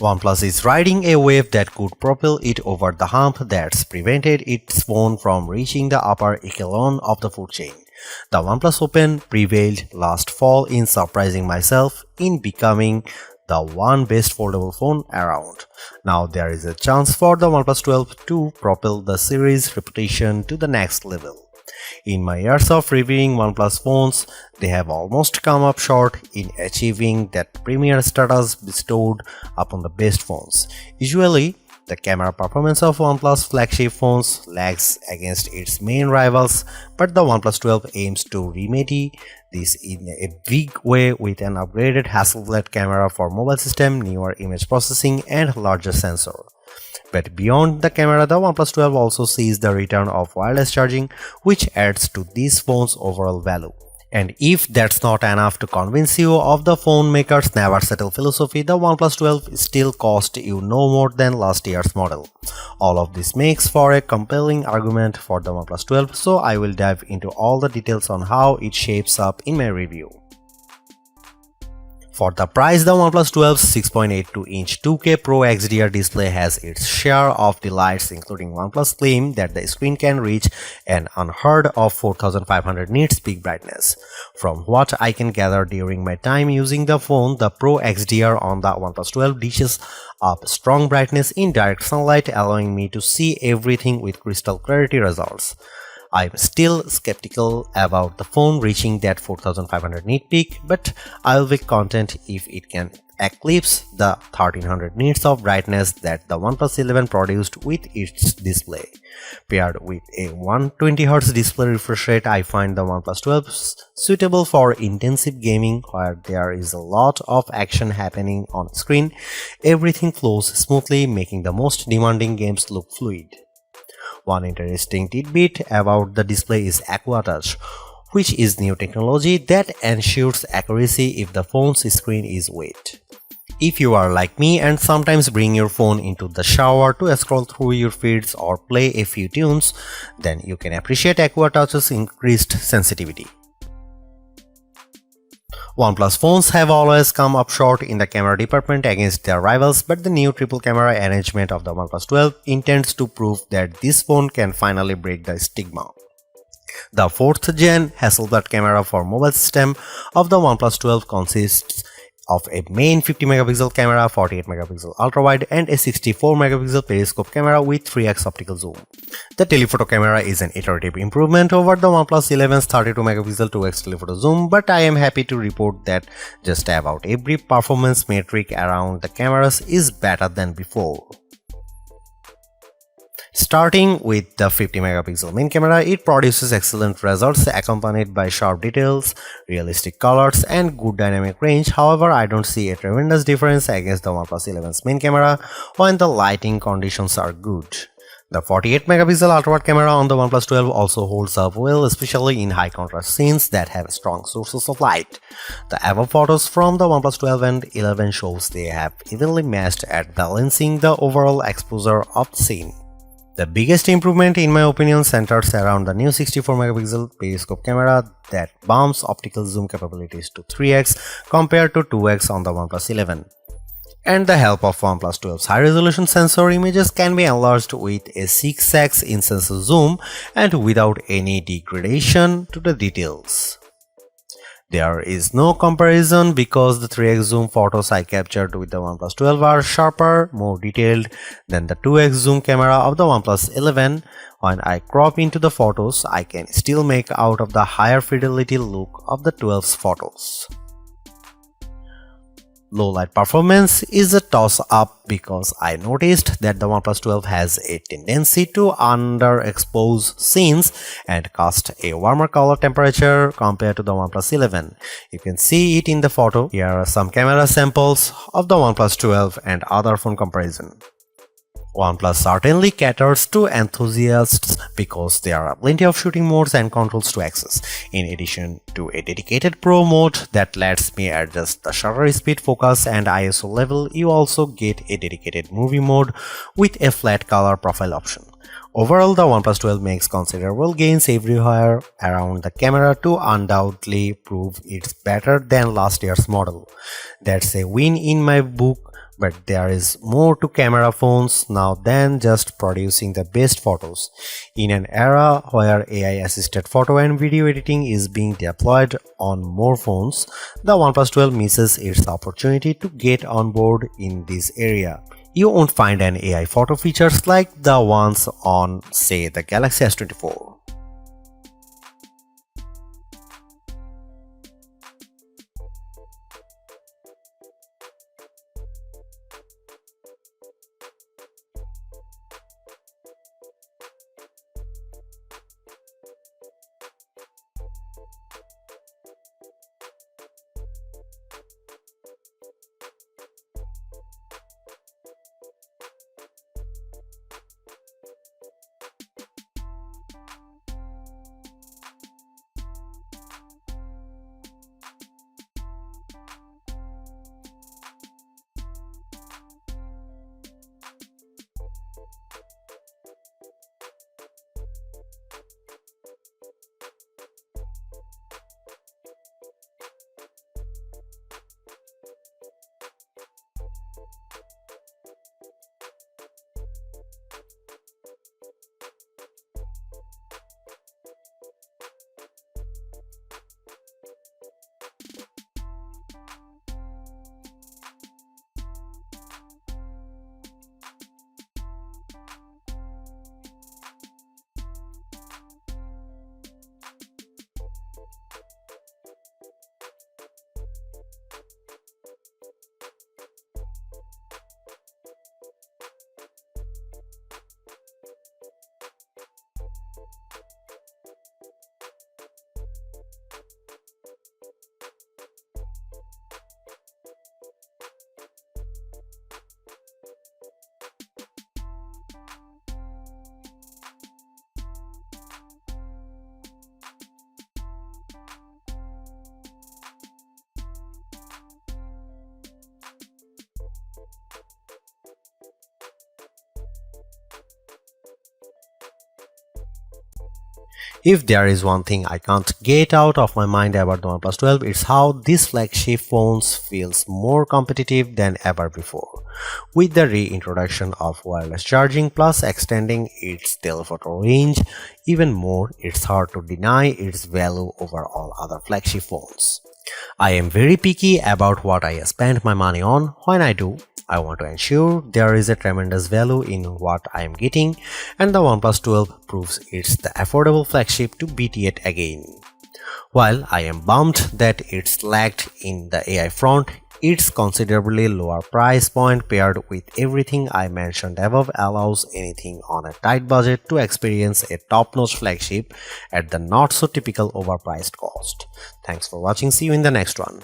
OnePlus is riding a wave that could propel it over the hump that's prevented its phone from reaching the upper echelon of the food chain. The OnePlus Open prevailed last fall in surprising myself in becoming the one best foldable phone around. Now there is a chance for the OnePlus 12 to propel the series' reputation to the next level. In my years of reviewing OnePlus phones, they have almost come up short in achieving that premier status bestowed upon the best phones. Usually, the camera performance of OnePlus flagship phones lags against its main rivals, but the OnePlus 12 aims to remedy this in a big way with an upgraded Hasselblad camera for mobile system, newer image processing, and larger sensor. But beyond the camera, the OnePlus 12 also sees the return of wireless charging, which adds to this phone's overall value. And if that's not enough to convince you of the phone maker's never settle philosophy, the OnePlus 12 still cost you no more than last year's model. All of this makes for a compelling argument for the OnePlus 12, so I will dive into all the details on how it shapes up in my review. For the price, the OnePlus 12's 6.82-inch 2K Pro XDR display has its share of delights, including OnePlus' claim that the screen can reach an unheard of 4500 nits peak brightness. From what I can gather during my time using the phone, the Pro XDR on the OnePlus 12 dishes up strong brightness in direct sunlight, allowing me to see everything with crystal clarity results. I'm still skeptical about the phone reaching that 4500 nit peak, but I'll be content if it can eclipse the 1300 nits of brightness that the OnePlus 11 produced with its display. Paired with a 120Hz display refresh rate, I find the OnePlus 12 suitable for intensive gaming where there is a lot of action happening on screen. Everything flows smoothly, making the most demanding games look fluid. One interesting tidbit about the display is Aqua Touch, which is new technology that ensures accuracy if the phone's screen is wet. If you are like me and sometimes bring your phone into the shower to scroll through your feeds or play a few tunes, then you can appreciate Aqua Touch's increased sensitivity. OnePlus phones have always come up short in the camera department against their rivals, but the new triple camera arrangement of the OnePlus 12 intends to prove that this phone can finally break the stigma. The 4th gen Hasselblad camera for mobile system of the OnePlus 12 consists of a main 50MP camera, 48MP ultrawide, and a 64MP periscope camera with 3x optical zoom. The telephoto camera is an iterative improvement over the OnePlus 11's 32MP 2x telephoto zoom, but I am happy to report that just about every performance metric around the cameras is better than before. Starting with the 50MP main camera, it produces excellent results accompanied by sharp details, realistic colors, and good dynamic range. However, I don't see a tremendous difference against the OnePlus 11's main camera when the lighting conditions are good. The 48MP ultrawide camera on the OnePlus 12 also holds up well, especially in high contrast scenes that have strong sources of light. The above photos from the OnePlus 12 and 11 shows they have evenly matched at balancing the overall exposure of the scene. The biggest improvement in my opinion centers around the new 64MP periscope camera that bumps optical zoom capabilities to 3x compared to 2x on the OnePlus 11. And the help of OnePlus 12's high-resolution sensor, images can be enlarged with a 6x in sensor zoom and without any degradation to the details. There is no comparison because the 3x zoom photos I captured with the OnePlus 12 are sharper, more detailed than the 2x zoom camera of the OnePlus 11. When I crop into the photos, I can still make out of the higher fidelity look of the 12's photos. Low light performance is a toss-up because I noticed that the OnePlus 12 has a tendency to underexpose scenes and cast a warmer color temperature compared to the OnePlus 11. You can see it in the photo. Here are some camera samples of the OnePlus 12 and other phone comparison. OnePlus certainly caters to enthusiasts because there are plenty of shooting modes and controls to access. In addition to a dedicated Pro mode that lets me adjust the shutter speed, focus, and ISO level, you also get a dedicated movie mode with a flat color profile option. Overall, the OnePlus 12 makes considerable gains everywhere around the camera to undoubtedly prove it's better than last year's model. That's a win in my book, but there is more to camera phones now than just producing the best photos. In an era where AI-assisted photo and video editing is being deployed on more phones, the OnePlus 12 misses its opportunity to get on board in this area. You won't find an AI photo features like the ones on, say, the Galaxy S24. If there is one thing I can't get out of my mind about the OnePlus 12, it's how this flagship phone feels more competitive than ever before. With the reintroduction of wireless charging plus extending its telephoto range even more, it's hard to deny its value over all other flagship phones. I am very picky about what I spend my money on. When I do, I want to ensure there is a tremendous value in what I am getting, and the OnePlus 12 proves it's the affordable flagship to beat yet again. While I am bummed that it's lagged in the AI front, its considerably lower price point paired with everything I mentioned above allows anything on a tight budget to experience a top-notch flagship at the not-so-typical overpriced cost. Thanks for watching. See you in the next one.